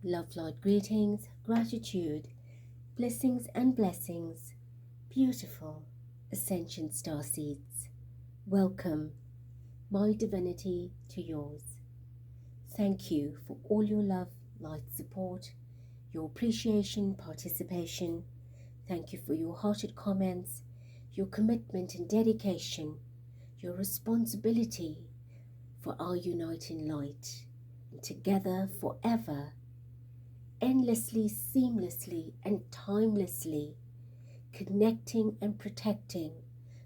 Love, light, greetings, gratitude, blessings and blessings, beautiful Ascension star seeds. Welcome, my divinity, to yours. Thank you for all your love, light, support, your appreciation, participation. Thank you for your hearted comments, your commitment and dedication, your responsibility for our uniting light, and together forever, endlessly, seamlessly, and timelessly, connecting and protecting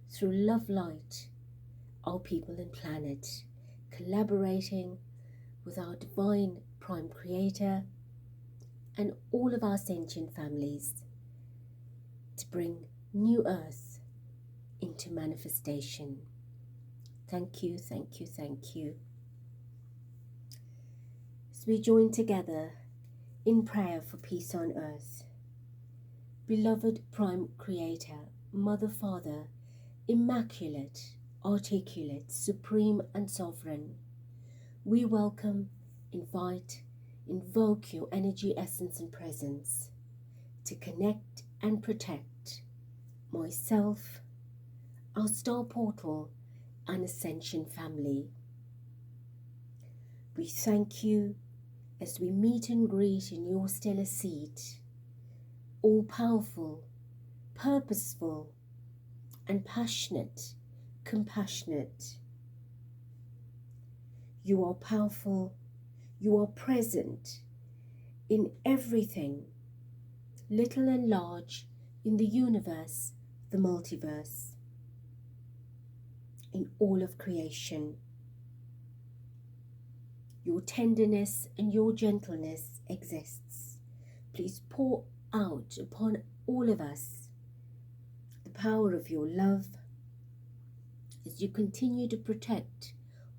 through love light our people and planet, collaborating with our divine prime creator and all of our sentient families to bring new earth into manifestation. Thank you, thank you, thank you. As we join together in prayer for peace on earth, beloved prime creator, mother, father, immaculate, articulate, supreme and sovereign, we welcome, invite, invoke your energy, essence and presence to connect and protect myself, our star portal and Ascension family. We thank you as we meet and greet in your stellar seat, all powerful, purposeful and passionate, compassionate. You are powerful, you are present in everything, little and large, in the universe, the multiverse, in all of creation. Your tenderness and your gentleness exists. Please pour out upon all of us the power of your love as you continue to protect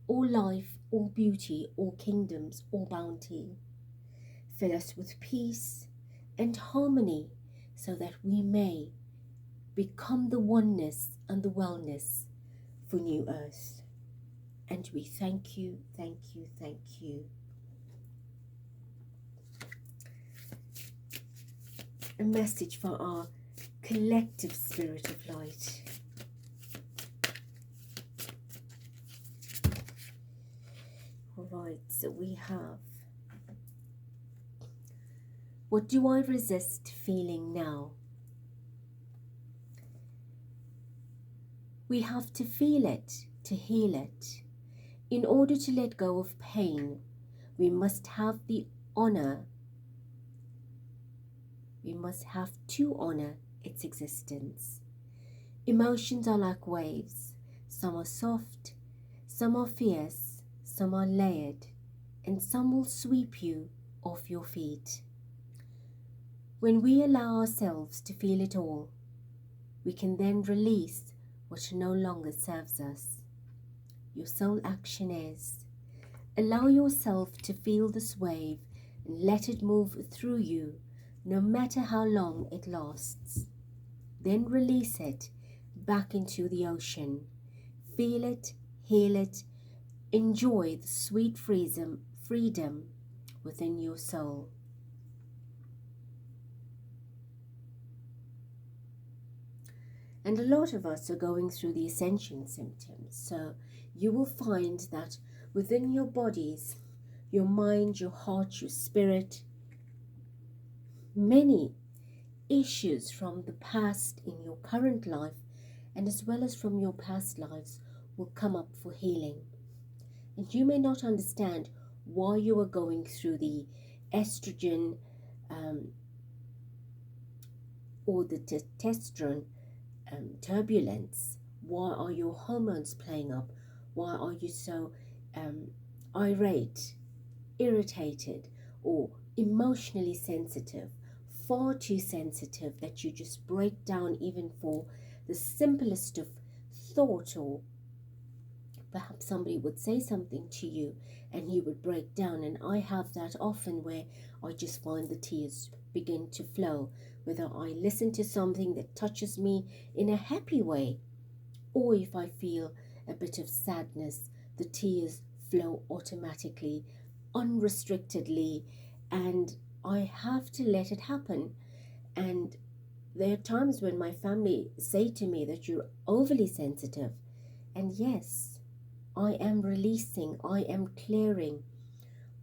all life, all beauty, all kingdoms, all bounty. Fill us with peace and harmony so that we may become the oneness and the wellness for new earth. And we thank you, thank you, thank you. A message for our collective spirit of light. All right, so we have, what do I resist feeling now? We have to feel it to heal it. In order to let go of pain, we must have the honor. We must have to honor its existence. Emotions are like waves. Some are soft, some are fierce, some are layered, and some will sweep you off your feet. When we allow ourselves to feel it all, we can then release what no longer serves us. Your sole action is, allow yourself to feel this wave and let it move through you, no matter how long it lasts. Then release it back into the ocean. Feel it, heal it, enjoy the sweet freedom within your soul. And a lot of us are going through the Ascension symptoms. So you will find that within your bodies, your mind, your heart, your spirit, many issues from the past in your current life and as well as from your past lives will come up for healing. And you may not understand why you are going through the estrogen or the testosterone turbulence. Why are your hormones playing up? Why are you so irate, irritated, or emotionally sensitive? Far too sensitive that you just break down even for the simplest of thought, or perhaps somebody would say something to you and you would break down. And I have that often where I just find the tears begin to flow, whether I listen to something that touches me in a happy way, or if I feel a bit of sadness, the tears flow automatically, unrestrictedly, and I have to let it happen. And there are times when my family say to me that you're overly sensitive. And yes, I am releasing, I am clearing,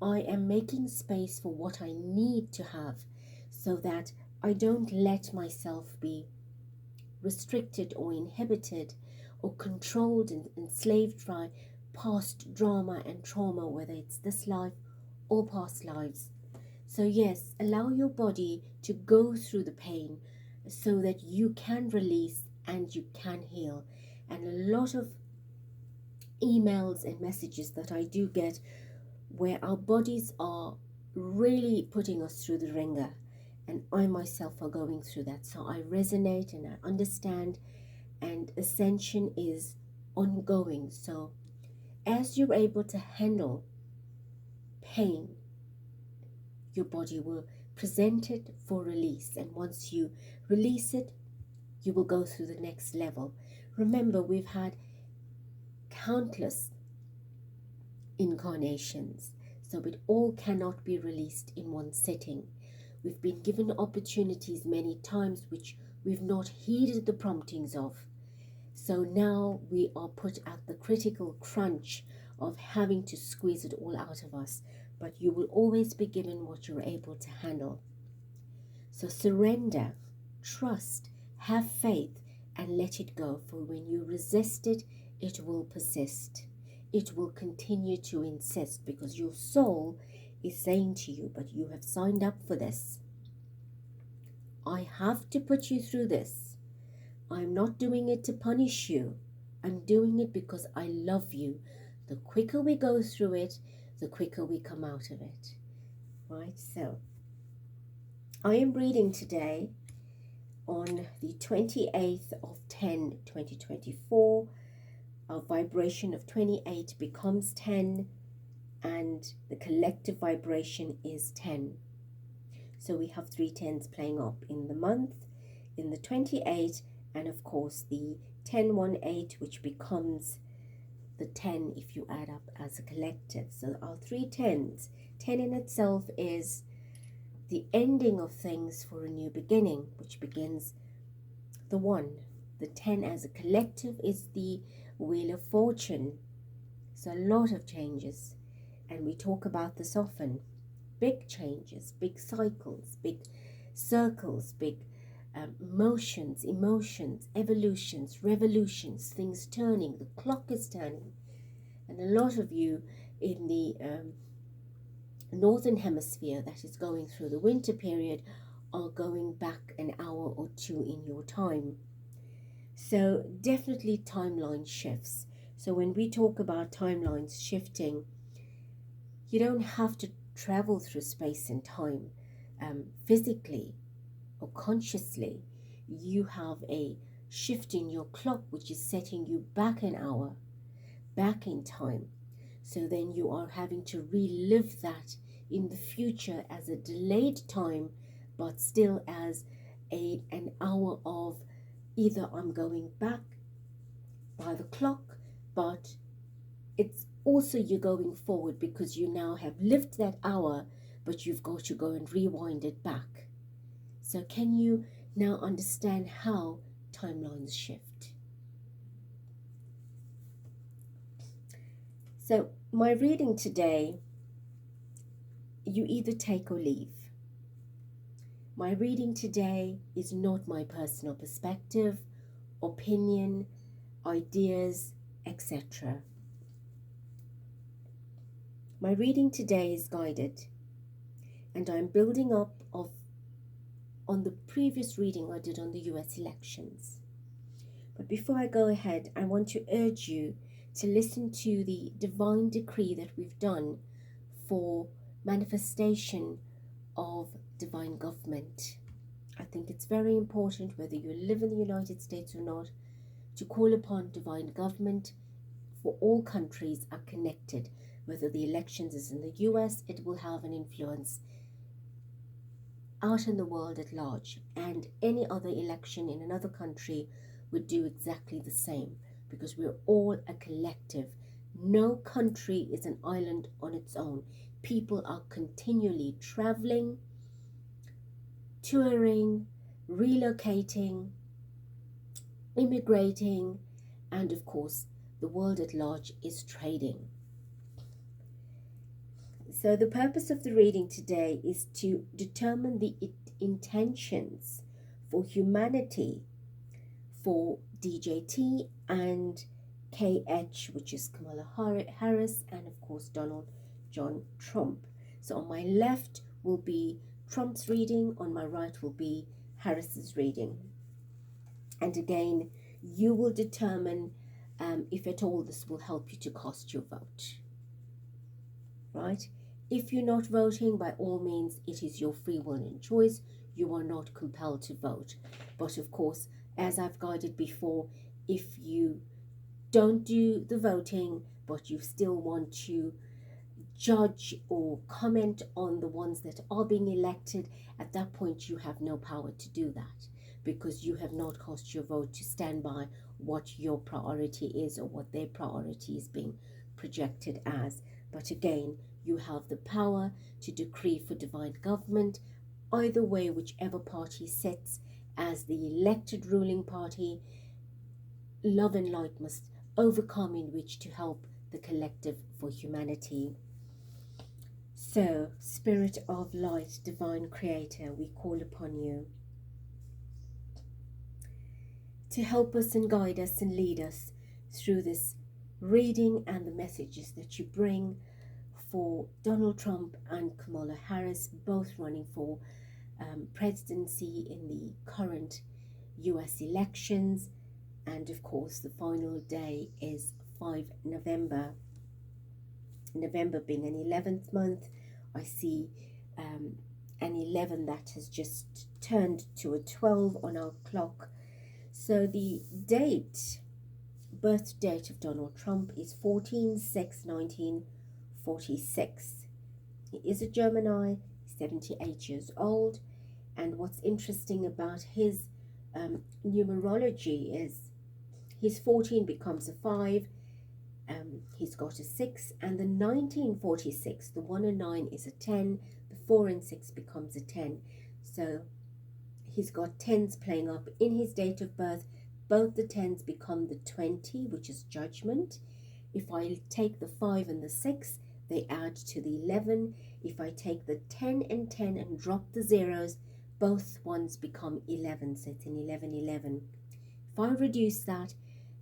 I am making space for what I need to have, so that I don't let myself be restricted or inhibited or controlled and enslaved by past drama and trauma, whether it's this life or past lives. So yes, allow your body to go through the pain so that you can release and you can heal. And a lot of emails and messages that I do get where our bodies are really putting us through the ringer, and I myself are going through that, so I resonate and I understand. And ascension is ongoing, so as you're able to handle pain, your body will present it for release, and once you release it, you will go through the next level. Remember, we've had countless incarnations, so it all cannot be released in one sitting. We've been given opportunities many times which we've not heeded the promptings of. So now we are put at the critical crunch of having to squeeze it all out of us. But you will always be given what you're able to handle. So surrender, trust, have faith, and let it go. For when you resist it, it will persist. It will continue to insist, because your soul is saying to you, but you have signed up for this. I have to put you through this. I'm not doing it to punish you. I'm doing it because I love you. The quicker we go through it, the quicker we come out of it. Right? So, I am reading today on the 28th of 10, 2024. Our vibration of 28 becomes 10, and the collective vibration is 10. So we have 3 10s playing up in the month, in the 28, and of course the 1018, which becomes the 10 if you add up as a collective. So our 3 10s, 10 in itself is the ending of things for a new beginning, which begins the 1. The 10 as a collective is the Wheel of Fortune. So a lot of changes, and we talk about this often. Big changes, big cycles, big circles, big motions, emotions, evolutions, revolutions, things turning, the clock is turning. And a lot of you in the northern hemisphere that is going through the winter period are going back an hour or 2 in your time. So definitely timeline shifts. So when we talk about timelines shifting, you don't have to travel through space and time physically or consciously. You have a shift in your clock which is setting you back an hour, back in time. So then you are having to relive that in the future as a delayed time, but still as an hour of either I'm going back by the clock, but it's also you're going forward because you now have lived that hour, but you've got to go and rewind it back. So can you now understand how timelines shift? So my reading today, you either take or leave. My reading today is not my personal perspective, opinion, ideas, etc. My reading today is guided, and I'm building up on the previous reading I did on the US elections. But before I go ahead, I want to urge you to listen to the divine decree that we've done for manifestation of divine government. I think it's very important, whether you live in the United States or not, to call upon divine government, for all countries are connected. Whether the elections is in the US, it will have an influence out in the world at large, and any other election in another country would do exactly the same, because we're all a collective. No country is an island on its own. People are continually traveling, touring, relocating, immigrating, and of course, the world at large is trading. So the purpose of the reading today is to determine the intentions for humanity for DJT and KH, which is Kamala Harris, and of course Donald John Trump. So on my left will be Trump's reading, on my right will be Harris's reading. And again, you will determine if at all this will help you to cast your vote, right? If you're not voting, by all means, it is your free will and choice. You are not compelled to vote. But of course, as I've guided before, if you don't do the voting, but you still want to judge or comment on the ones that are being elected, at that point you have no power to do that, because you have not cast your vote to stand by what your priority is or what their priority is being projected as. But again, you have the power to decree for divine government. Either way, whichever party sits as the elected ruling party, love and light must overcome in which to help the collective for humanity. So, Spirit of Light, Divine Creator, we call upon you to help us and guide us and lead us through this reading and the messages that you bring for Donald Trump and Kamala Harris, both running for presidency in the current US elections. And of course, the final day is 5 November. November being an 11th month, I see an 11 that has just turned to a 12 on our clock. So the birth date of Donald Trump is 14/6/1946. He is a Gemini, 78 years old. And what's interesting about his numerology is his 14 becomes a 5, he's got a 6, and the 1946, the 1 and 9 is a 10, the 4 and 6 becomes a 10. So he's got 10s playing up in his date of birth. Both the 10s become the 20, which is judgment. If I take the 5 and the 6, they add to the 11. If I take the 10 and 10 and drop the zeros, both ones become 11, so it's an 11/11. If I reduce that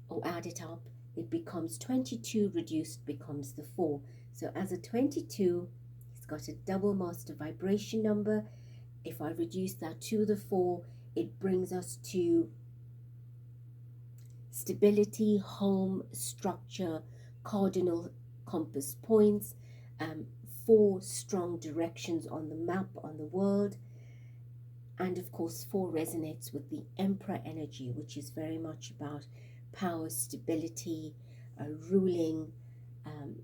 or add it up, it becomes 22, reduced becomes the 4. So as a 22, it's got a double master vibration number. If I reduce that to the 4, it brings us to stability, home, structure, cardinal compass points, 4 strong directions on the map on the world. And of course, 4 resonates with the Emperor energy, which is very much about power, stability, ruling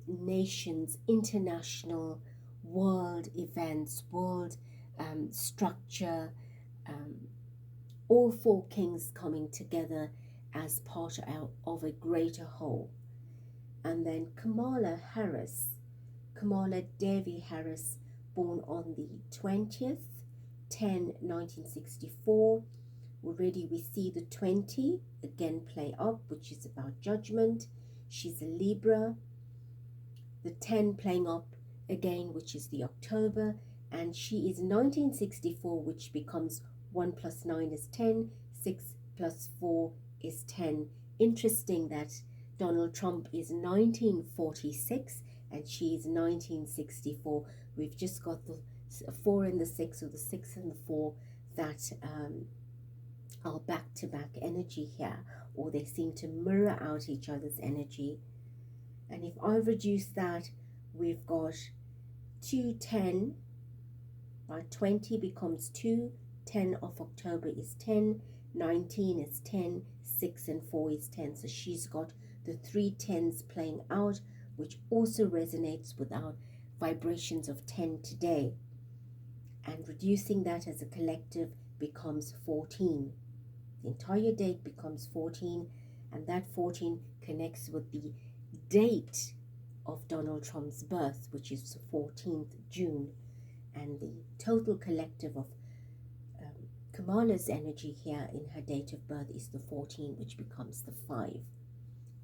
nations, international, world events, world structure, all 4 kings coming together as part of a greater whole. And then Kamala Devi Harris, born on the 20th, 10/1964. Already we see the 20 again play up, which is about judgment. She's a Libra. The 10 playing up again, which is the October, and she is 1964, which becomes 1 + 9 is 10, 6 + 4 is 10. Interesting that Donald Trump is 1946 and she is 1964. We've just got the 4 and the 6, or the 6 and the 4, that are back-to-back energy here, or they seem to mirror out each other's energy. And if I reduce that, we've got 2, 10, right? 20 becomes 2, 10 of October is 10, 19 is 10, 6 and 4 is 10. So she's got the 3 10s playing out, which also resonates with our vibrations of 10 today. And reducing that as a collective becomes 14. The entire date becomes 14, and that 14 connects with the date of Donald Trump's birth, which is 14th June, and the total collective of Kamala's energy here in her date of birth is the 14, which becomes the 5.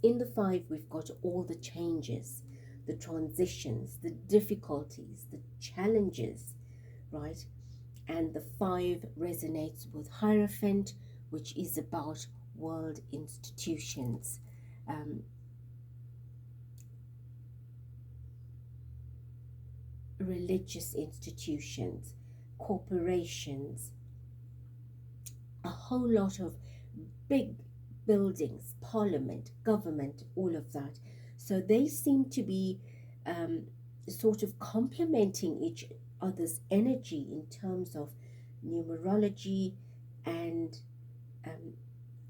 In the 5, we've got all the changes, the transitions, the difficulties, the challenges, right? And the 5 resonates with Hierophant, which is about world institutions. Religious institutions, corporations, a whole lot of big buildings, parliament, government, all of that. So they seem to be sort of complementing each other's energy in terms of numerology and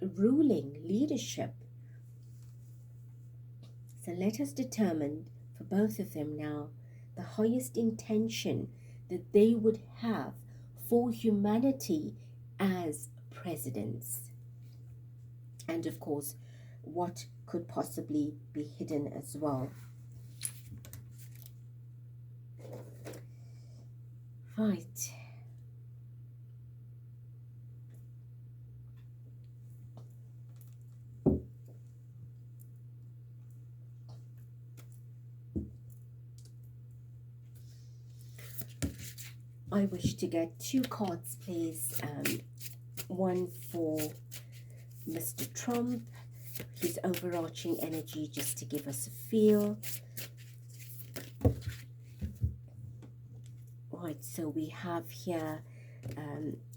ruling leadership. So let us determine for both of them now the highest intention that they would have for humanity as presidents. And of course, what could possibly be hidden as well. Right. I wish to get 2 cards, please. One for Mr. Trump, his overarching energy, just to give us a feel. Right, so we have here,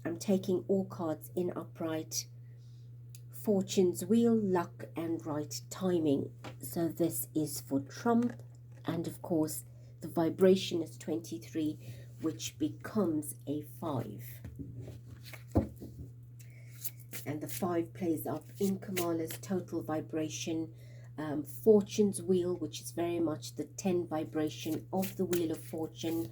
I'm taking all cards in upright. Fortune's wheel, luck, and right timing. So this is for Trump, and of course the vibration is 23, which becomes a 5. And the 5 plays up in Kamala's total vibration. Fortune's wheel, which is very much the 10 vibration of the Wheel of Fortune,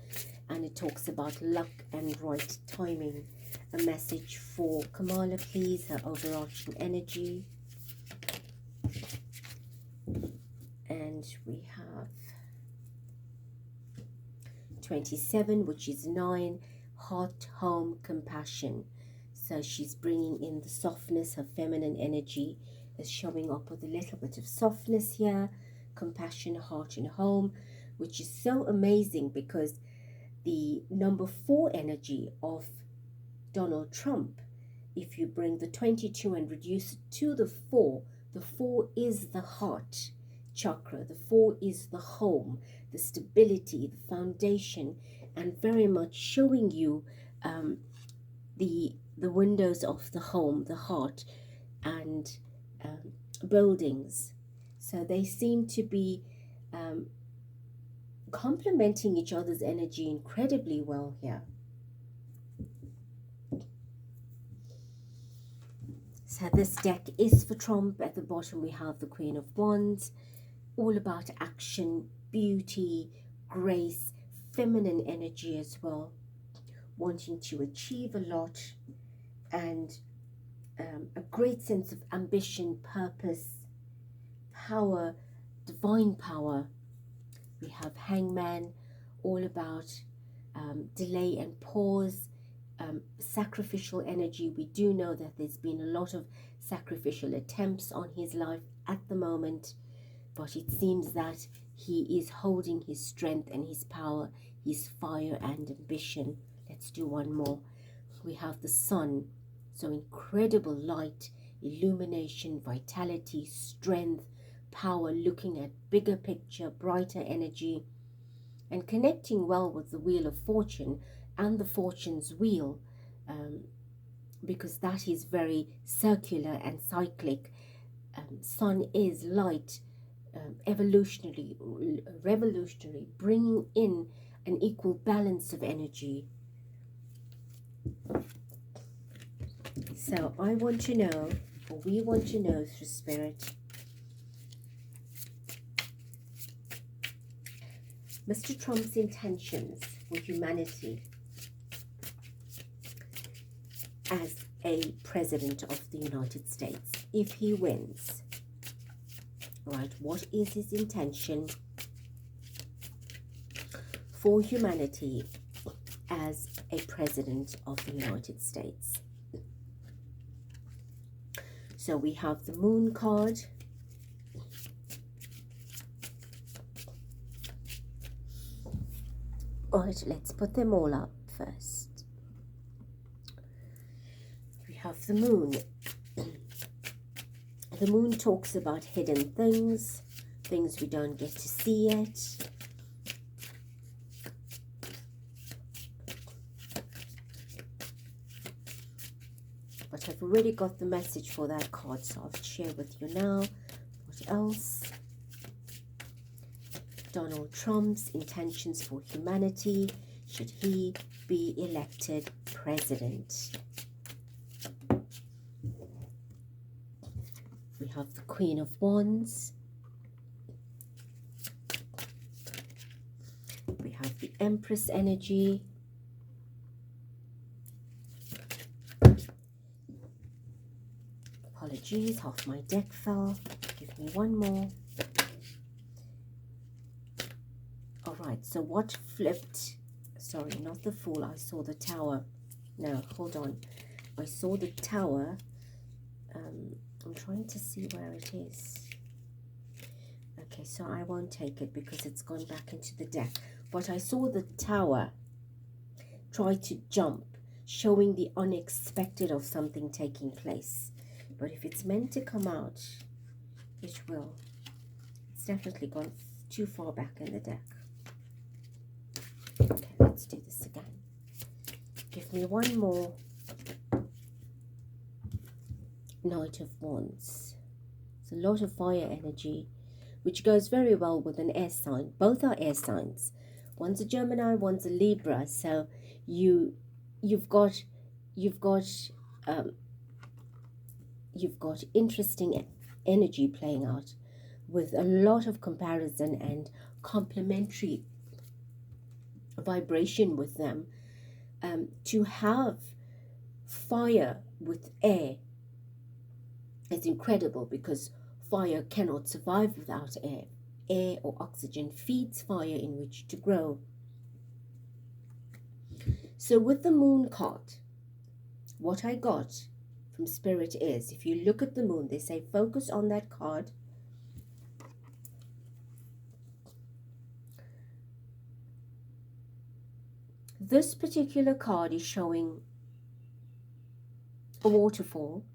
and it talks about luck and right timing. A message for Kamala, please, her overarching energy. And we have 27, which is 9, heart, home, compassion. So she's bringing in the softness, her feminine energy is showing up with a little bit of softness here, compassion, heart, and home, which is so amazing because the number 4 energy of Donald Trump, if you bring the 22 and reduce it to the 4 is the heart chakra, the 4 is the home, the stability, the foundation, and very much showing you the windows of the home, the heart, and buildings. So they seem to be complementing each other's energy incredibly well here. So this deck is for Trump. At the bottom we have the Queen of Wands, all about action, beauty, grace, feminine energy as well, wanting to achieve a lot, and a great sense of ambition, purpose, power, divine power. We have Hangman, all about delay and pause, sacrificial energy. We do know that there's been a lot of sacrificial attempts on his life at the moment, but it seems that he is holding his strength and his power, his fire and ambition. Let's do one more. We have the sun, so incredible light, illumination, vitality, strength, power, looking at bigger picture, brighter energy, and connecting well with the Wheel of Fortune and the Fortune's wheel, because that is very circular and cyclic. Sun is light, evolutionary, revolutionary, bringing in an equal balance of energy. So I want to know, or we want to know through Spirit, Mr. Trump's intentions for humanity as a president of the United States, if he wins. Right, what is his intention for humanity as a president of the United States. So we have the Moon card. Alright, let's put them all up first. We have the Moon. The Moon talks about hidden things, things we don't get to see yet. But I've already got the message for that card, so I'll share with you now. What else? Donald Trump's intentions for humanity, should he be elected president. We have the Queen of Wands. We have the Empress energy. Apologies, half my deck fell. Give me one more. Alright, so what flipped? Sorry, not the Fool. I saw the Tower. No, hold on. I saw the Tower. I'm trying to see where it is. Okay, so I won't take it because it's gone back into the deck. But I saw the Tower try to jump, showing the unexpected of something taking place. But if it's meant to come out, it will. It's definitely gone too far back in the deck. Okay, let's do this again. Give me one more. Knight of Wands. It's a lot of fire energy, which goes very well with an air sign. Both are air signs. One's a Gemini, one's a Libra. So you've got interesting energy playing out with a lot of comparison and complementary vibration with them. To have fire with air is incredible because fire cannot survive without air. Air or oxygen feeds fire in which to grow. So with the Moon card, what I got from Spirit is, if you look at the Moon, they say focus on that card. This particular card is showing a waterfall.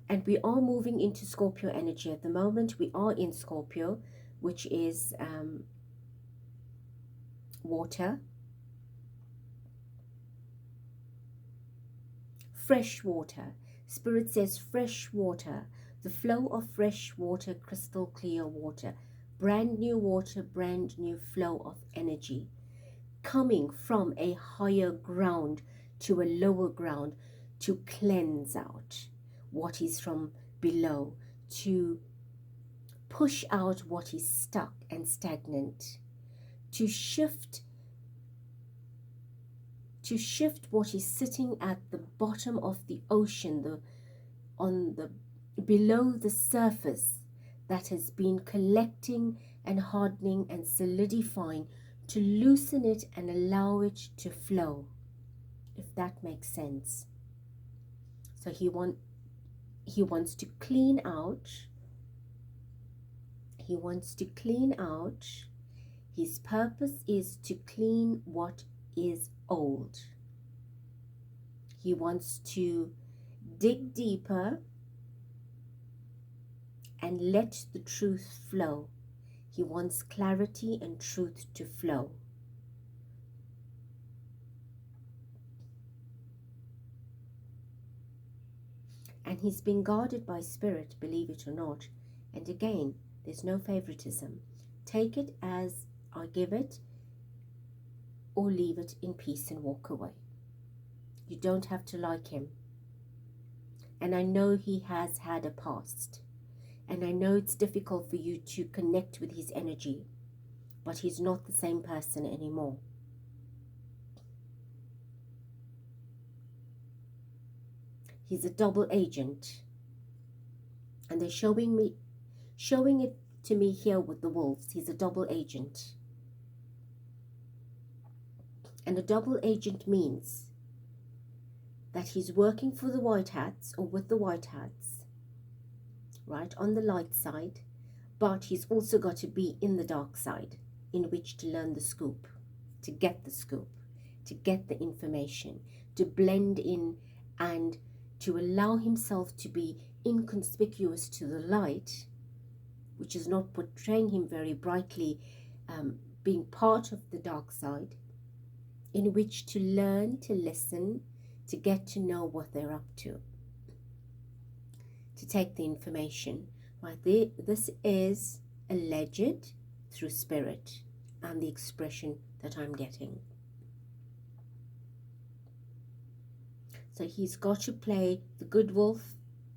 And we are moving into Scorpio energy at the moment. We are in Scorpio, which is water. Fresh water. Spirit says fresh water. The flow of fresh water, crystal clear water. Brand new water, brand new flow of energy. Coming from a higher ground to a lower ground to cleanse out what is from below, to push out what is stuck and stagnant, to shift what is sitting at the bottom of the ocean, below the surface, that has been collecting and hardening and solidifying, to loosen it and allow it to flow, if that makes sense. So he wants to clean out. He wants to clean out. His purpose is to clean what is old. He wants to dig deeper and let the truth flow. He wants clarity and truth to flow. And he's been guarded by Spirit, believe it or not. And again, there's no favoritism. Take it as I give it, or leave it in peace and walk away. You don't have to like him. And I know he has had a past. And I know it's difficult for you to connect with his energy. But he's not the same person anymore. He's a double agent. And they're showing it to me here with the wolves. He's a double agent. And a double agent means that he's working for the white hats or with the white hats, right, on the light side, but he's also got to be in the dark side in which to learn the scoop, to get the scoop, to get the information, to blend in and to allow himself to be inconspicuous to the light, which is not portraying him very brightly, being part of the dark side, in which to learn, to listen, to get to know what they're up to take the information. Right, this is alleged through spirit and the expression that I'm getting. So he's got to play the good wolf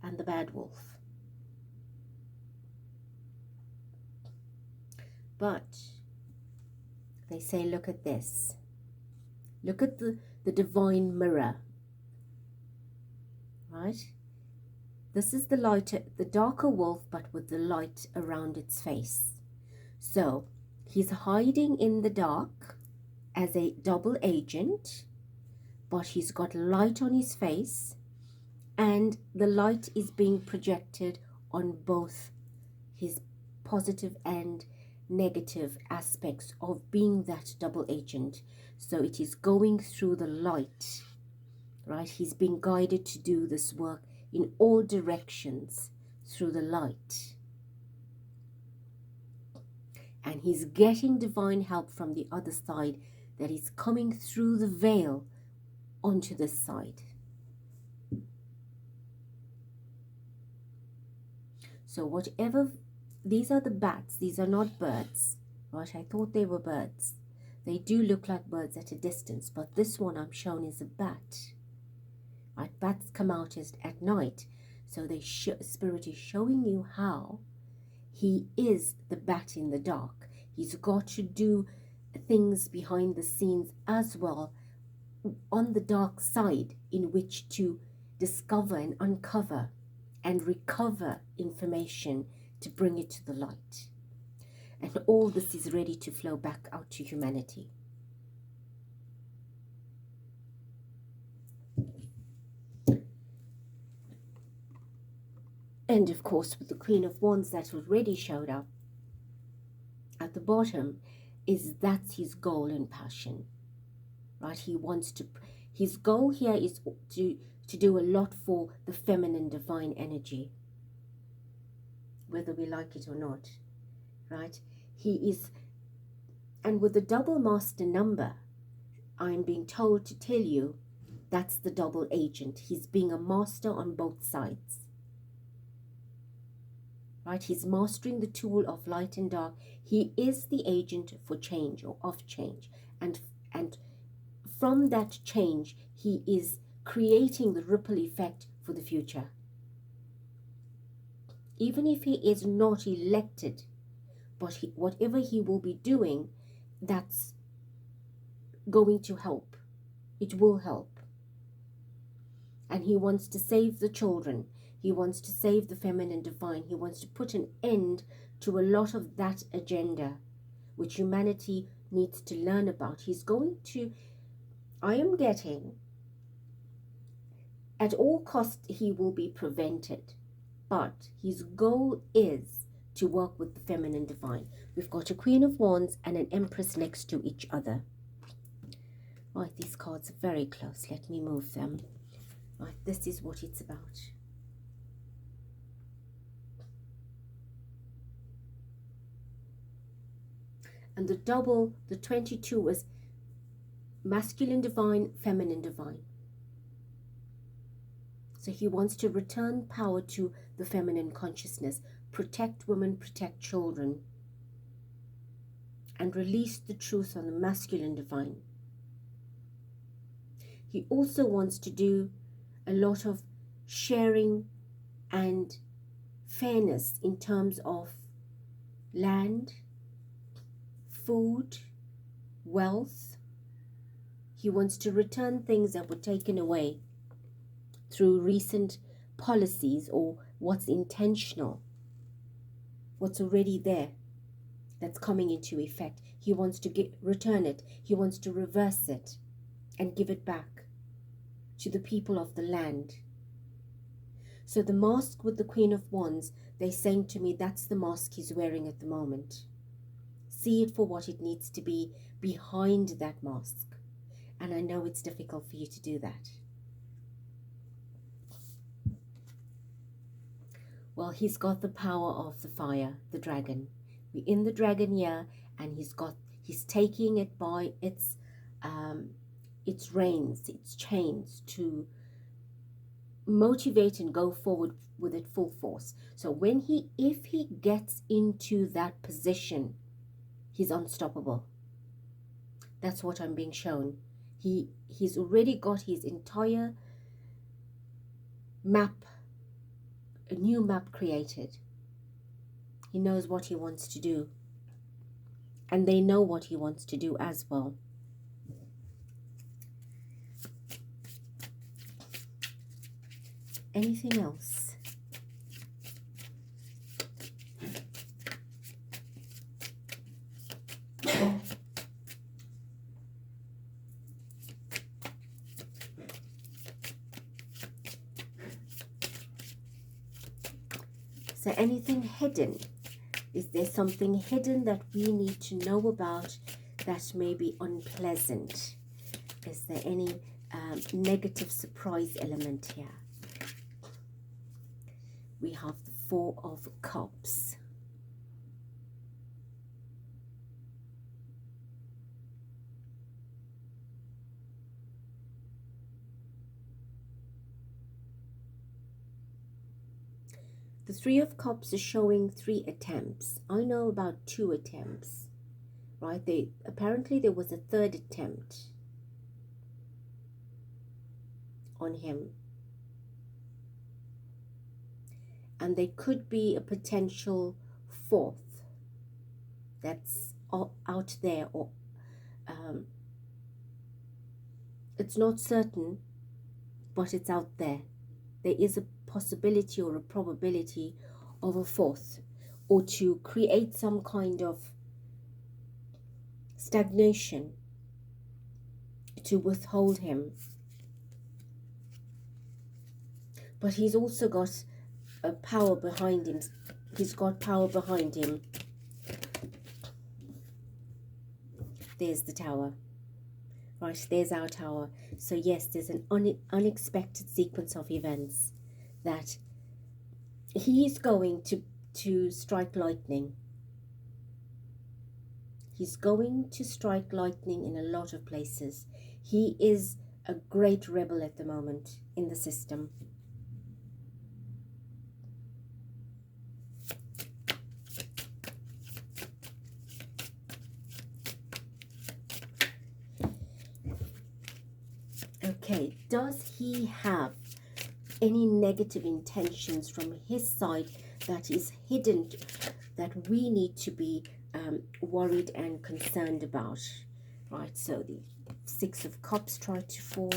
and the bad wolf. But they say, look at this. Look at the divine mirror. Right? This is the lighter, the darker wolf, but with the light around its face. So he's hiding in the dark as a double agent, but he's got light on his face, and the light is being projected on both his positive and negative aspects of being that double agent. So it is going through the light, right? He's being guided to do this work in all directions through the light. And he's getting divine help from the other side that is coming through the veil onto this side. So whatever, these are the bats, these are not birds, right? I thought they were birds. They do look like birds at a distance, but this one I'm shown is a bat. Right? Bats come out at night, so Spirit is showing you how he is the bat in the dark. He's got to do things behind the scenes as well on the dark side in which to discover and uncover and recover information to bring it to the light. And all this is ready to flow back out to humanity. And of course, with the Queen of Wands that already showed up at the bottom, that's his goal and passion, right? He wants to, his goal here is to do a lot for the feminine divine energy, whether we like it or not, right? He is, and with the double master number, I'm being told to tell you that's the double agent. He's being a master on both sides. Right, he's mastering the tool of light and dark. He is the agent for change or of change. And from that change, he is creating the ripple effect for the future. Even if he is not elected, but whatever he will be doing, that's going to help. It will help. And he wants to save the children. He wants to save the feminine divine. He wants to put an end to a lot of that agenda, which humanity needs to learn about. He's going to, I am getting, at all costs, he will be prevented. But his goal is to work with the feminine divine. We've got a Queen of Wands and an Empress next to each other. Right, these cards are very close. Let me move them. Right, this is what it's about. And the double, the 22 is masculine divine, feminine divine. So he wants to return power to the feminine consciousness, protect women, protect children, and release the truth on the masculine divine. He also wants to do a lot of sharing and fairness in terms of land, food, wealth. He wants to return things that were taken away through recent policies or what's intentional what's already there that's coming into effect. He wants to return it. He wants to reverse it and give it back to the people of the land. So the mask with the Queen of Wands, they're saying to me, that's the mask he's wearing at the moment. See it for what it needs to be behind that mask. And I know it's difficult for you to do that. Well, he's got the power of the fire, the dragon. We're in the dragon year, and he's taking it by its reins, its chains, to motivate and go forward with it full force. So if he gets into that position, he's unstoppable. That's what I'm being shown. He's already got his entire map, a new map created. He knows what he wants to do, and they know what he wants to do as well. Anything else? So anything hidden? Is there something hidden that we need to know about that may be unpleasant? Is there any negative surprise element here? We have the Four of Cups. The Three of Cups is showing 3 attempts. I know about 2 attempts, right? Apparently there was a 3rd attempt on him. And there could be a potential 4th that's out there, or it's not certain, but it's out there. There is a possibility or a probability of a 4th, or to create some kind of stagnation to withhold him. But he's also got a power behind him. He's got power behind him. There's the Tower. Right, there's our Tower. So yes, there's an unexpected sequence of events that he is going to strike lightning. He's going to strike lightning in a lot of places. He is a great rebel at the moment in the system. Okay, does he have any negative intentions from his side that is hidden, that we need to be worried and concerned about? Right, so the 6 of Cups tried to fall.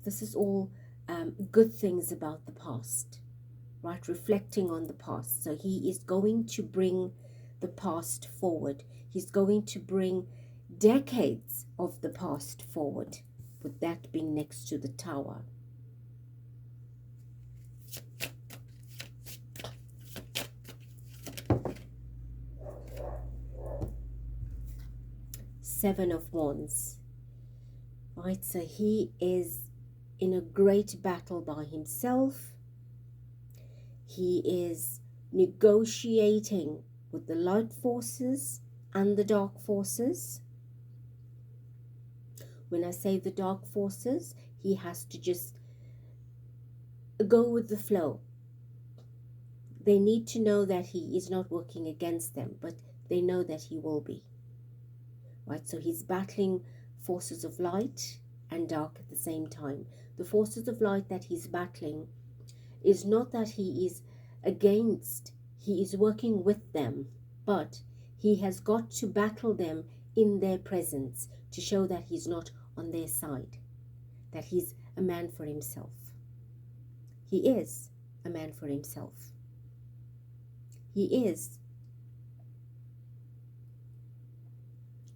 This is all good things about the past, right? Reflecting on the past. So he is going to bring the past forward. He's going to bring decades of the past forward, with that being next to the Tower. Seven of Wands. Right, so he is in a great battle by himself. He is negotiating with the light forces and the dark forces. When I say the dark forces, he has to just go with the flow. They need to know that he is not working against them, but they know that he will be. Right, so he's battling forces of light and dark at the same time. The forces of light that he's battling is not that he is against, he is working with them, but he has got to battle them in their presence to show that he's not on their side, that he's a man for himself. He is a man for himself. He is.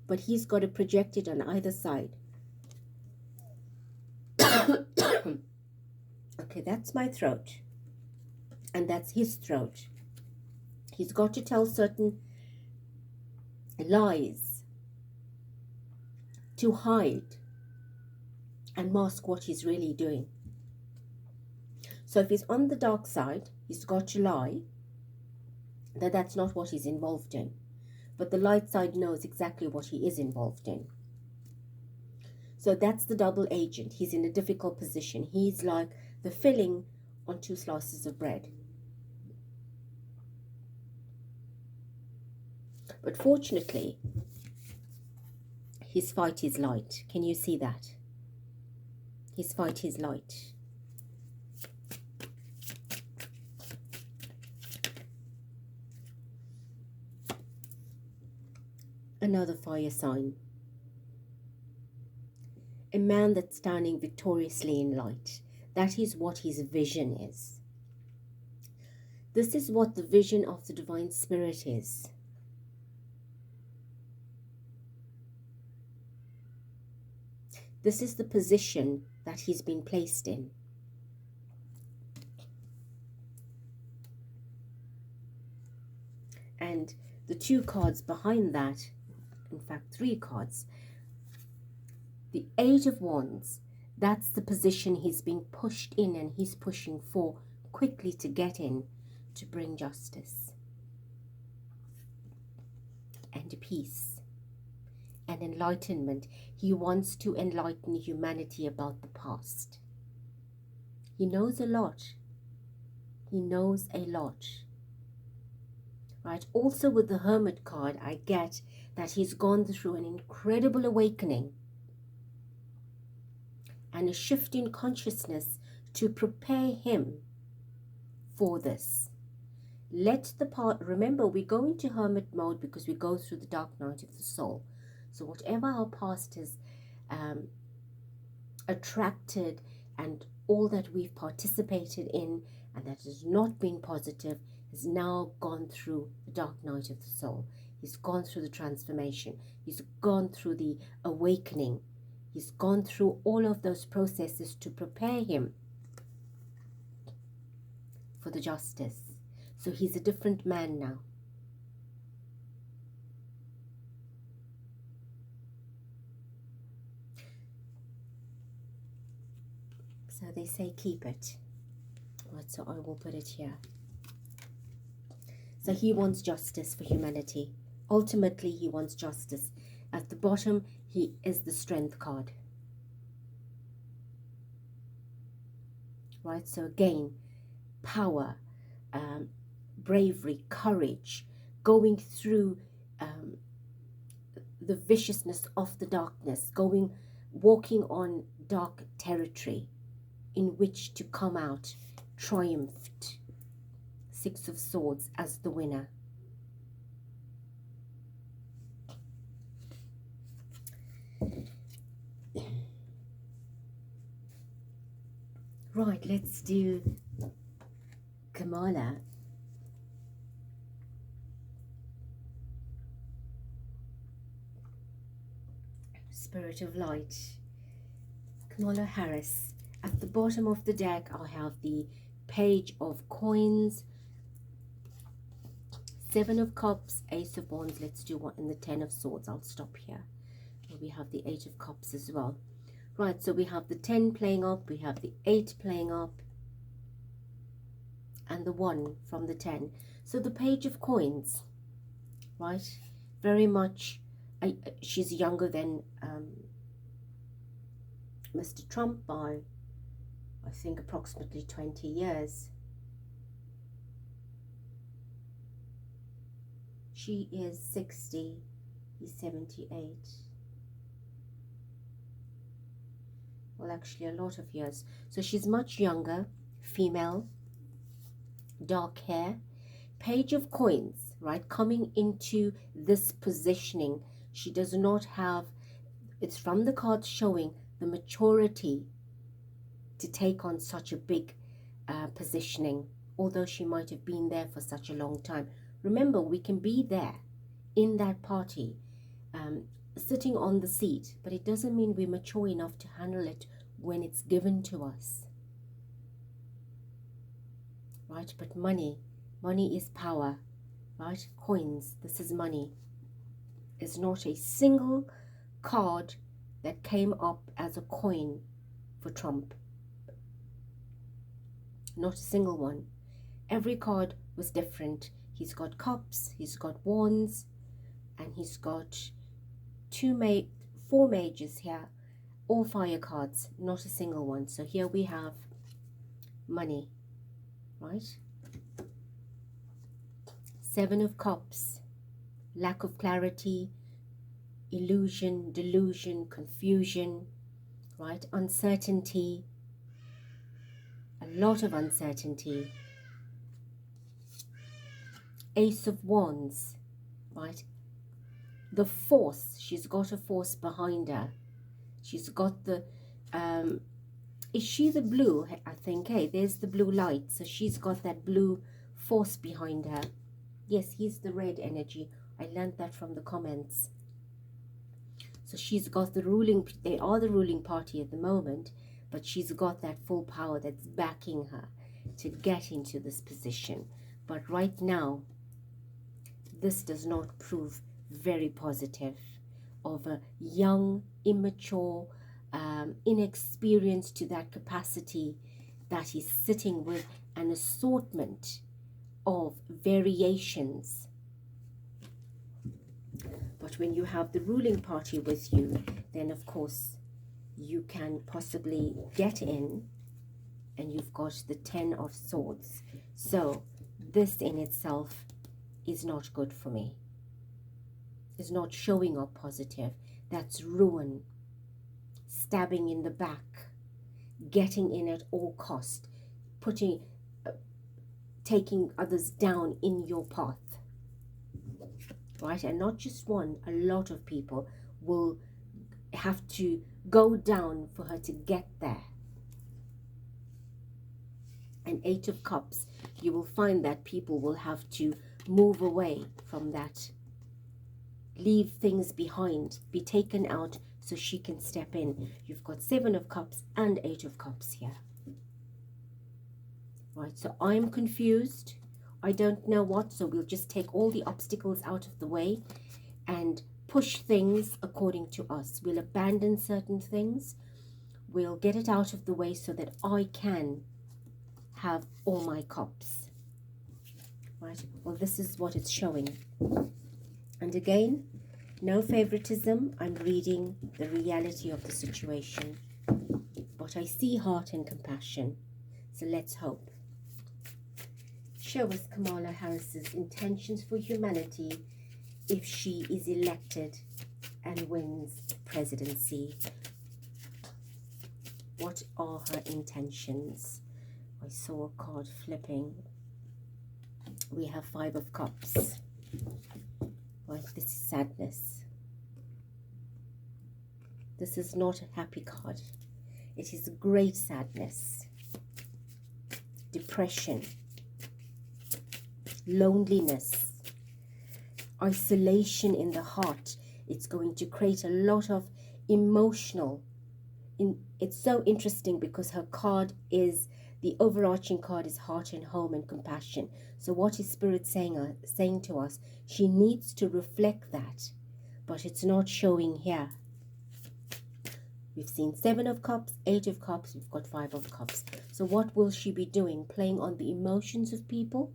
But he's got to project it on either side. Okay, that's my throat. And that's his throat. He's got to tell certain lies to hide and mask what he's really doing. So if he's on the dark side, he's got to lie that that's not what he's involved in. But the light side knows exactly what he is involved in. So that's the double agent. He's in a difficult position. He's like the filling on 2 slices of bread. But fortunately, his fight is light. Can you see that? His fight is light. Another fire sign. A man that's standing victoriously in light. That is what his vision is. This is what the vision of the Divine Spirit is. This is the position that he's been placed in. And the 2 cards behind that, in fact 3 cards, the 8 of Wands, that's the position he's being pushed in, and he's pushing for quickly to get in, to bring justice and peace and enlightenment. He wants to enlighten humanity about the past. He knows a lot. He knows a lot. Right? Also with the Hermit card, I get that he's gone through an incredible awakening and a shift in consciousness to prepare him for this. Let the part, remember, we go into hermit mode because we go through the dark night of the soul. So whatever our past has attracted and all that we've participated in and that has not been positive has now gone through the dark night of the soul. He's gone through the transformation. He's gone through the awakening. He's gone through all of those processes to prepare him for the justice. So he's a different man now. So they say keep it. Right, so I will put it here. So he wants justice for humanity. Ultimately, he wants justice. At the bottom, he is the strength card. Right, so again, power, bravery, courage, going through the viciousness of the darkness, walking on dark territory in which to come out triumphed. 6 of Swords as the winner. Right, let's do Kamala. Spirit of Light. Kamala Harris. At the bottom of the deck, I have the Page of Coins, 7 of Cups, Ace of Wands. Let's do one in the 10 of Swords. I'll stop here. We have the 8 of Cups as well. Right, so we have the 10 playing up, we have the 8 playing up, and the 1 from the 10. So the Page of Coins, right? Very much, she's younger than Mr. Trump by, I think, approximately 20 years. She is 60, he's 78. Well, actually a lot of years. So she's much younger, female, dark hair. Page of Coins, right? Coming into this positioning. She does not have, it's from the cards showing the maturity to take on such a big positioning, although she might have been there for such a long time. Remember, we can be there in that party, sitting on the seat, but it doesn't mean we're mature enough to handle it when it's given to us. Right? But money is power, right? Coins, this is money. There's not a single card that came up as a coin for Trump. Not a single one. Every card was different. He's got cups, he's got wands, and he's got four mages here, all fire cards, not a single one. So here we have money, right? Seven of Cups, lack of clarity, illusion, delusion, confusion, right? Uncertainty, a lot of uncertainty. Ace of Wands, right? The force, she's got a force behind her. She's got the, is she the blue? I think, hey, there's the blue light. So she's got that blue force behind her. Yes, he's the red energy. I learned that from the comments. So she's got the ruling, they are the ruling party at the moment, but she's got that full power that's backing her to get into this position. But right now, this does not prove very positive of a young, immature, inexperienced to that capacity that he's sitting with an assortment of variations. But when you have the ruling party with you, then of course you can possibly get in, and you've got the 10 of Swords. So this in itself is not good for me. Is not showing up positive. That's ruin, stabbing in the back, getting in at all cost, taking others down in your path, right? And not just one, a lot of people will have to go down for her to get there. And Eight of Cups, you will find that people will have to move away from that, leave things behind, be taken out so she can step in. You've got Seven of Cups and Eight of Cups here. Right, so I'm confused. I don't know what, so we'll just take all the obstacles out of the way and push things according to us. We'll abandon certain things. We'll get it out of the way so that I can have all my cups. Right, well, this is what it's showing. And again, no favoritism. I'm reading the reality of the situation. But I see heart and compassion. So let's hope. Show us Kamala Harris's intentions for humanity if she is elected and wins the presidency. What are her intentions? I saw a card flipping. We have Five of Cups. Right, this is sadness. This is not a happy card. It is great sadness, depression, loneliness, isolation in the heart. It's going to create a lot of emotional. It's so interesting because her card is, the overarching card is heart and home and compassion. So what is Spirit saying to us? She needs to reflect that, but it's not showing here. We've seen Seven of Cups, Eight of Cups, we've got Five of Cups. So what will she be doing? Playing on the emotions of people?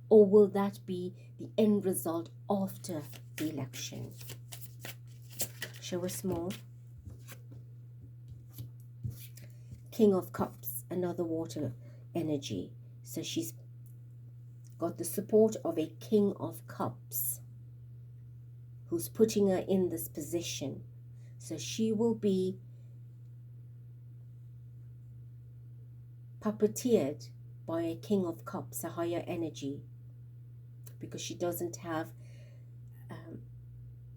Or will that be the end result after the election? Show us more. King of Cups, another water energy. So she's got the support of a King of Cups who's putting her in this position. So she will be puppeteered by a King of Cups, a higher energy, because she doesn't have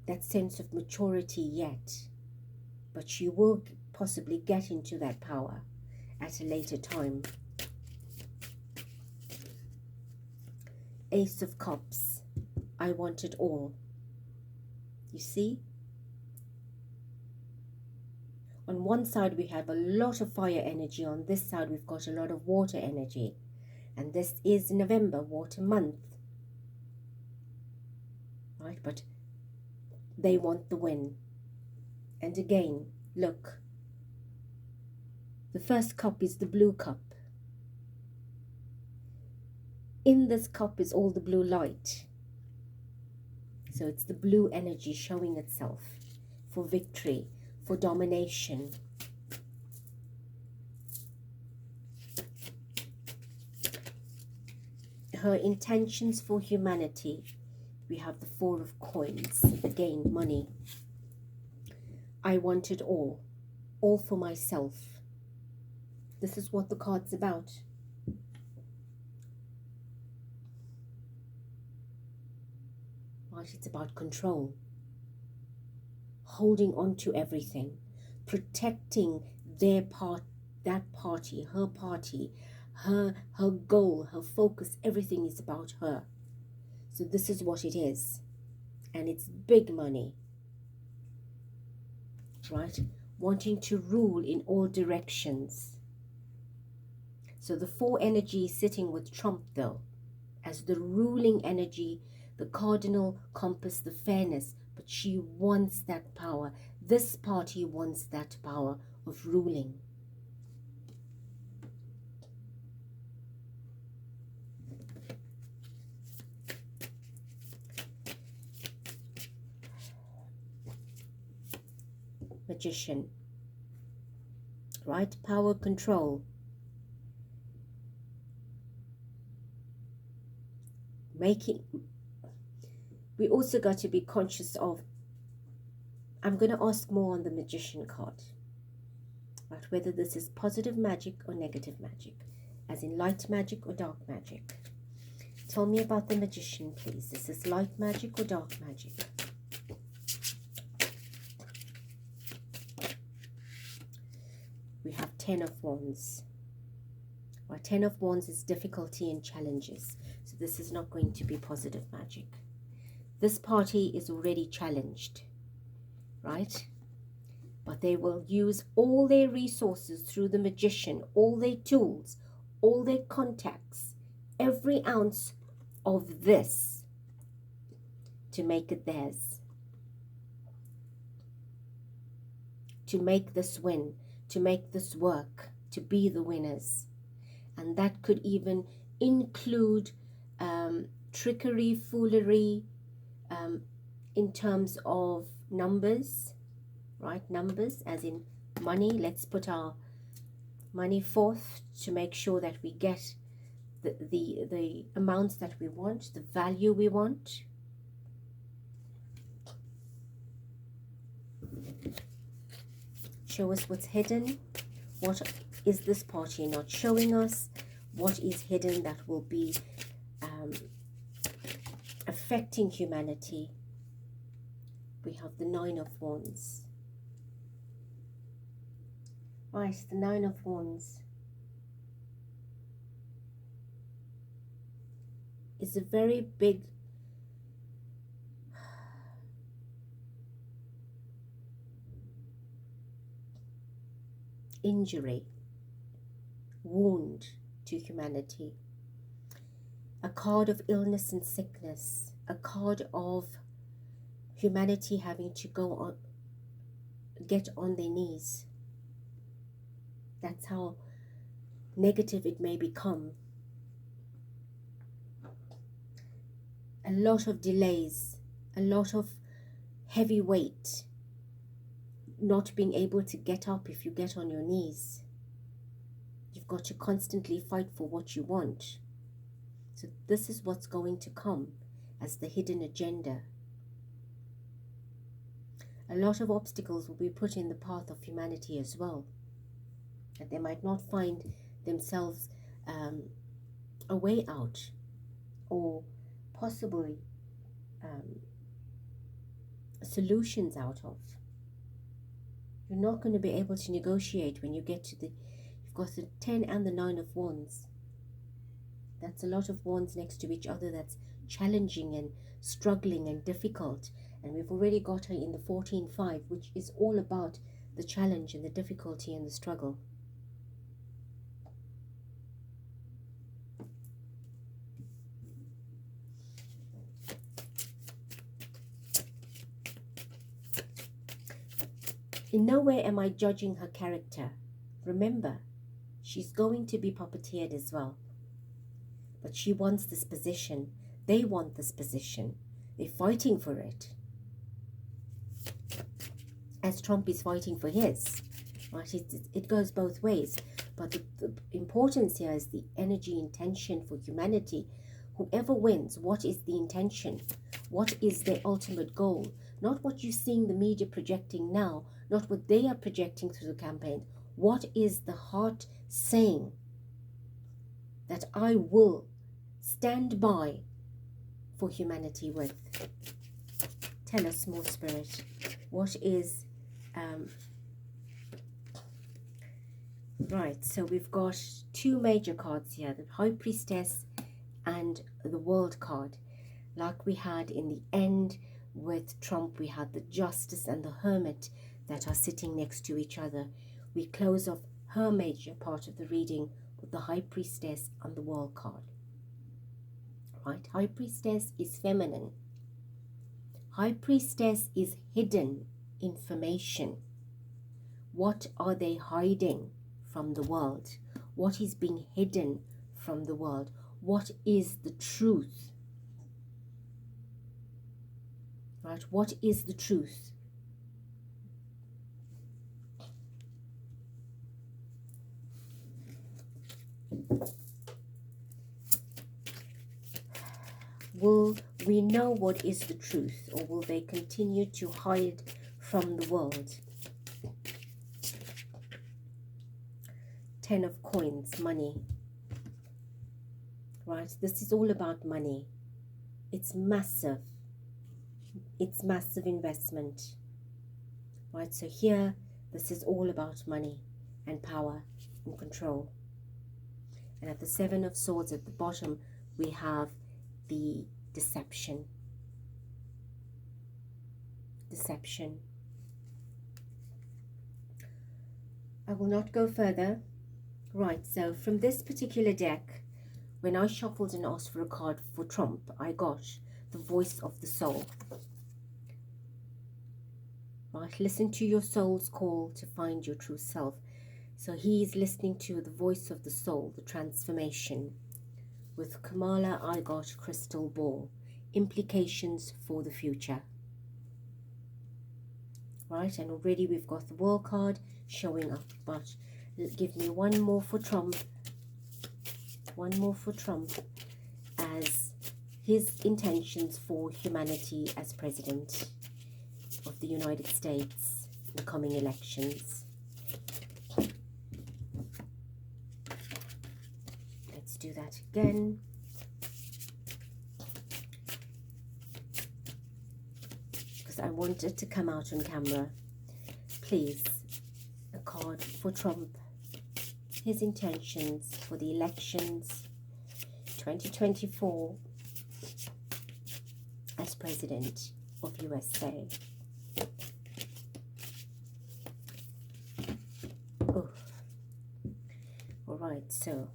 that sense of maturity yet. But she will possibly get into that power at a later time. Ace of Cups. I want it all. You see? On one side we have a lot of fire energy. On this side we've got a lot of water energy. And this is November, water month. Right? But they want the win. And again, look. The first cup is the blue cup. In this cup is all the blue light. So it's the blue energy showing itself for victory, for domination. Her intentions for humanity. We have the Four of Coins. Again, money. I want it all for myself. This is what the card's about. Right, it's about control. Holding on to everything. Protecting their part, that party, her goal, her focus, everything is about her. So this is what it is. And it's big money. Right? Wanting to rule in all directions. So the four energy is sitting with Trump though, as the ruling energy, the cardinal compass, the fairness, but she wants that power. This party wants that power of ruling. Magician, right? Power, control. We also got to be conscious of, I'm going to ask more on the Magician card, right? Whether this is positive magic or negative magic, as in light magic or dark magic. Tell me about the Magician, please. Is this light magic or dark magic? We have Ten of Wands. Well, Ten of Wands is difficulty and challenges. So this is not going to be positive magic. This party is already challenged, right? But they will use all their resources through the Magician, all their tools, all their contacts, every ounce of this to make it theirs. To make this win, to make this work, to be the winners. And that could even include trickery, foolery, in terms of numbers, right? Numbers as in money. Let's put our money forth to make sure that we get the amounts that we want, the value we want. Show us what's hidden. What is this party not showing us? What is hidden that will be affecting humanity? We have the Nine of Wands. Right, the Nine of Wands is a very big injury, wound to humanity. A card of illness and sickness, a card of humanity having to go on, get on their knees. That's how negative it may become. A lot of delays, a lot of heavy weight, not being able to get up if you get on your knees. You've got to constantly fight for what you want. So this is what's going to come as the hidden agenda. A lot of obstacles will be put in the path of humanity as well. That they might not find themselves a way out, or possibly solutions out of. You're not going to be able to negotiate when you get to you've got the 10 and the 9 of Wands. That's a lot of wands next to each other. That's challenging and struggling and difficult. And we've already got her in the 14-5, which is all about the challenge and the difficulty and the struggle. In no way am I judging her character. Remember, she's going to be puppeteered as well. But she wants this position. They want this position. They're fighting for it. As Trump is fighting for his. Right? It goes both ways. But the importance here is the energy intention for humanity. Whoever wins, what is the intention? What is their ultimate goal? Not what you're seeing the media projecting now, not what they are projecting through the campaign. What is the heart saying that I will stand by for humanity with? Tell us more, Spirit. What is... right, so we've got two major cards here, the High Priestess and the World card. Like we had in the end with Trump, we had the Justice and the Hermit that are sitting next to each other. We close off her major part of the reading with the High Priestess and the World card. Right, High Priestess is feminine. High Priestess is hidden information. What are they hiding from the world? What is being hidden from the world? What is the truth? Right, what is the truth? Will we know what is the truth, or will they continue to hide from the world? 10 of Coins, money. Right, this is all about money. It's massive. It's massive investment. Right, so here, this is all about money and power and control. And at the 7 of Swords at the bottom, we have the deception. Deception. I will not go further. Right, so from this particular deck, when I shuffled and asked for a card for Trump, I got the voice of the soul. Right, listen to your soul's call to find your true self. So he is listening to the voice of the soul, the transformation. With Kamala, I got crystal ball. Implications for the future. Right, and already we've got the World card showing up. But give me one more for Trump. One more for Trump as his intentions for humanity as president of the United States in the coming elections. Let's do that again. Because I want it to come out on camera. Please, a card for Trump. His intentions for the elections 2024 as president of USA. Oh. All right, so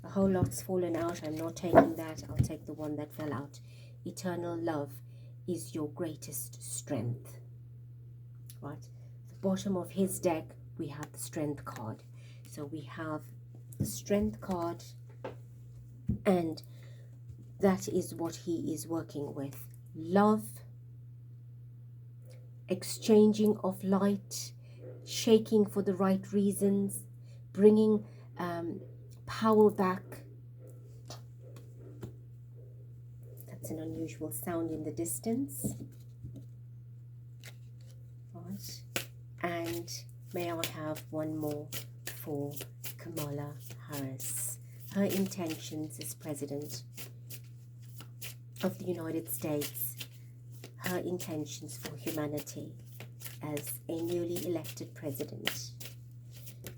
a whole lot's fallen out. I'm not taking that. I'll take the one that fell out. Eternal love is your greatest strength. Right, the bottom of his deck, we have the strength card. So we have the strength card, and that is what he is working with. Love, exchanging of light, shaking for the right reasons, bringing power back. That's an unusual sound in the distance. Right. And may I have one more for Kamala Harris. Her intentions as president of the United States. Her intentions for humanity as a newly elected president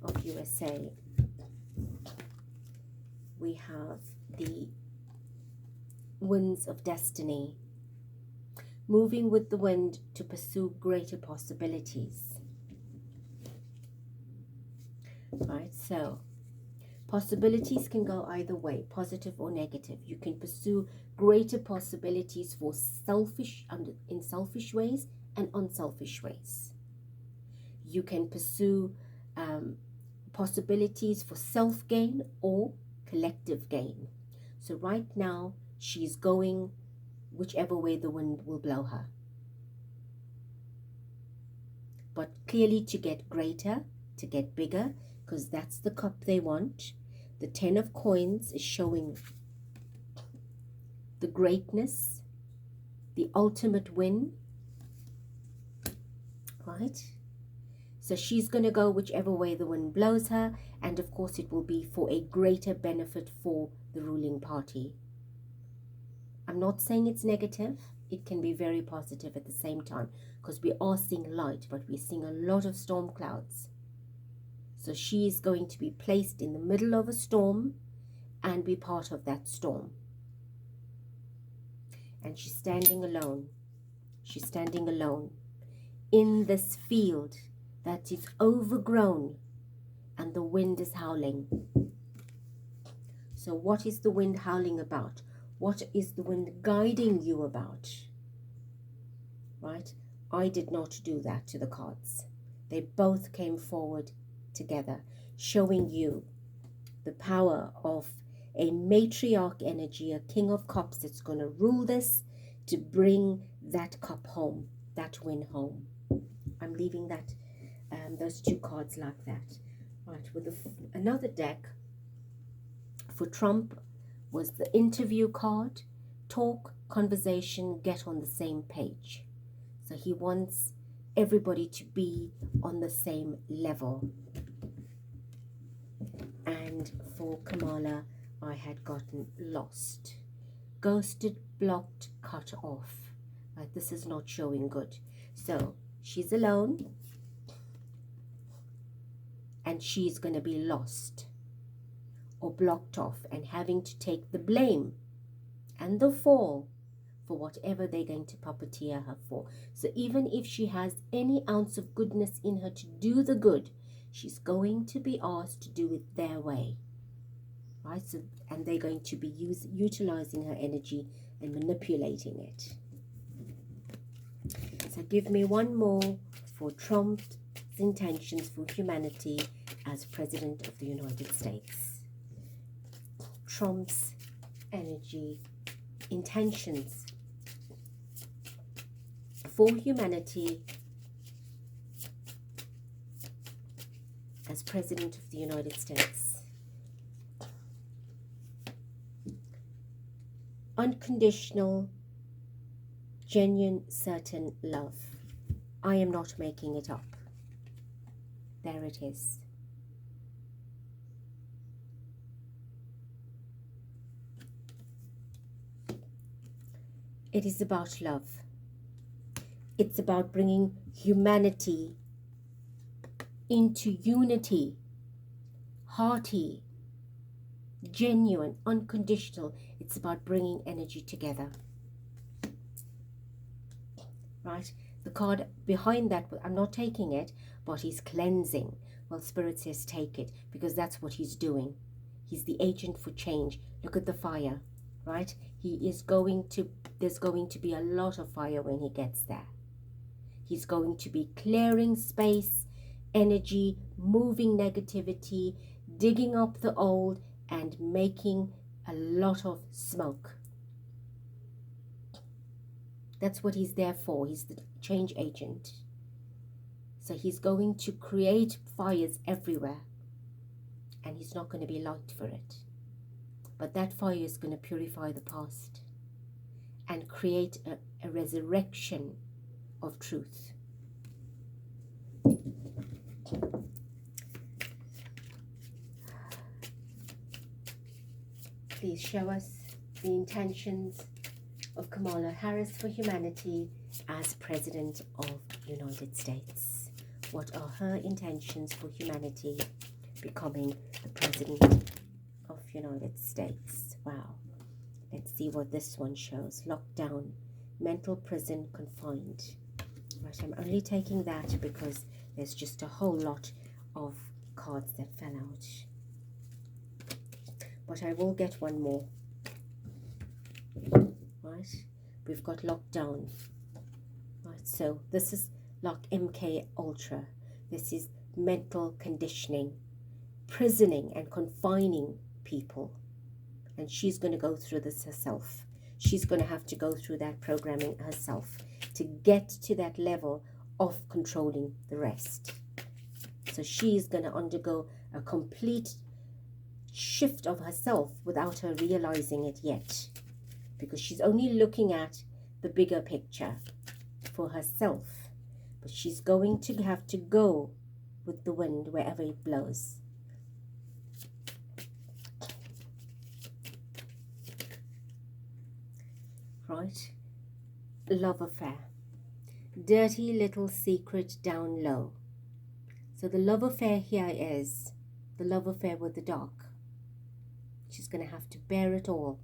of USA. We have the winds of destiny, moving with the wind to pursue greater possibilities. Right, so possibilities can go either way, positive or negative. You can pursue greater possibilities for in selfish ways and unselfish ways. You can pursue possibilities for self-gain or collective gain. So right now, she's going whichever way the wind will blow her. But clearly to get greater, to get bigger, because that's the cup they want. The 10 of coins is showing the greatness, the ultimate win, right? So she's going to go whichever way the wind blows her, and of course it will be for a greater benefit for the ruling party. I'm not saying it's negative. It can be very positive at the same time, because we are seeing light, but we're seeing a lot of storm clouds. So she is going to be placed in the middle of a storm and be part of that storm. And she's standing alone. She's standing alone in this field that is overgrown, and the wind is howling. So what is the wind howling about? What is the wind guiding you about? Right? I did not do that to the cards. They both came forward together, showing you the power of a matriarch energy, a king of cups that's going to rule this to bring that cup home, that win home. I'm leaving that those two cards like that. Right, with another deck for Trump was the interview card, talk, conversation, get on the same page. So he wants everybody to be on the same level. And for Kamala, I had gotten lost, ghosted, blocked, cut off. Right, this is not showing good. So she's alone, and she's going to be lost or blocked off and having to take the blame and the fall for whatever they're going to puppeteer her for. So even if she has any ounce of goodness in her to do the good, she's going to be asked to do it their way. Right? So, and they're going to be utilizing her energy and manipulating it. So give me one more for Trump's intentions for humanity as President of the United States. Trump's energy, intentions for humanity as President of the United States. Unconditional, genuine, certain love. I am not making it up. There it is. It is about love. It's about bringing humanity into unity, hearty, genuine, unconditional. It's about bringing energy together. Right? The card behind that, I'm not taking it, but he's cleansing. Well, Spirit says take it, because that's what he's doing. He's the agent for change. Look at the fire, right? There's going to be a lot of fire when he gets there. He's going to be clearing space, energy, moving negativity, digging up the old, and making a lot of smoke. That's what he's there for. He's the change agent. So he's going to create fires everywhere, and he's not going to be liked for it. But that fire is going to purify the past and create a resurrection of truth. Please show us the intentions of Kamala Harris for humanity as President of the United States. What are her intentions for humanity becoming the President of the United States? Wow. Let's see what this one shows. Lockdown, mental prison, confined. Right, I'm only taking that because there's just a whole lot of cards that fell out. But I will get one more. Right, we've got lockdown. Right, so this is like MK Ultra. This is mental conditioning, prisoning and confining people. And she's going to go through this herself. She's going to have to go through that programming herself to get to that level of controlling the rest. So she's going to undergo a complete shift of herself without her realizing it yet, because she's only looking at the bigger picture for herself. But she's going to have to go with the wind wherever it blows. Right, love affair, dirty little secret down low. So the love affair here is the love affair with the dark. She's going to have to bear it all.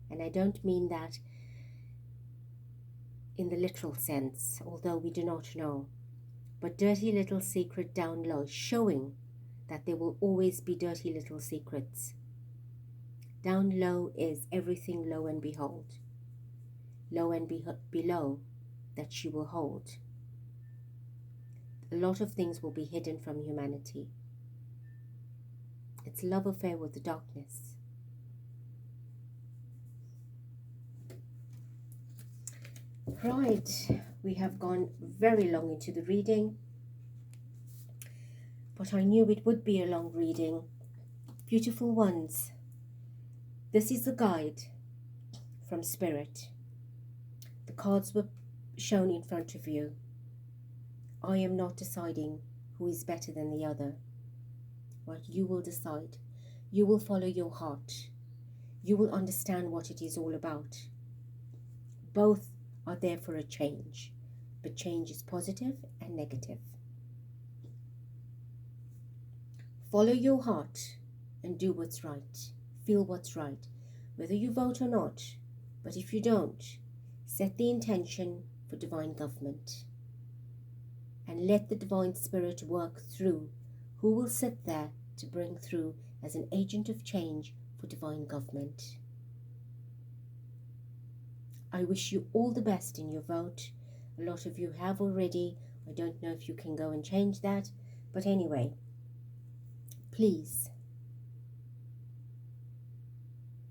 And I don't mean that in the literal sense, although we do not know. But dirty little secret down low, showing that there will always be dirty little secrets. Down low is everything low and behold. Low and below that she will hold. A lot of things will be hidden from humanity. It's love affair with the darkness. Right, we have gone very long into the reading, but I knew it would be a long reading. Beautiful ones, this is a guide from Spirit. The cards were shown in front of you. I am not deciding who is better than the other. Right? You will decide. You will follow your heart. You will understand what it is all about. Both are there for a change, but change is positive and negative. Follow your heart and do what's right. Feel what's right, whether you vote or not. But if you don't, set the intention for divine government and let the divine spirit work through who will sit there to bring through as an agent of change for divine government. I wish you all the best in your vote. A lot of you have already. I don't know if you can go and change that, but anyway, please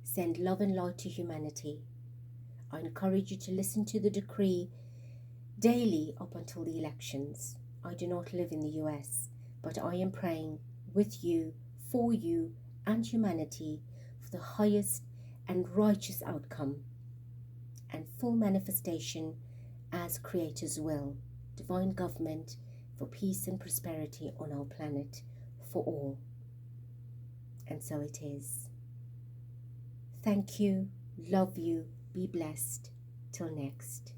send love and light to humanity. I encourage you to listen to the decree daily up until the elections. I do not live in the US, but I am praying with you, for you and humanity for the highest and righteous outcome and full manifestation as Creator's will, divine government for peace and prosperity on our planet for all. And so it is. Thank you, love you, be blessed. Till next.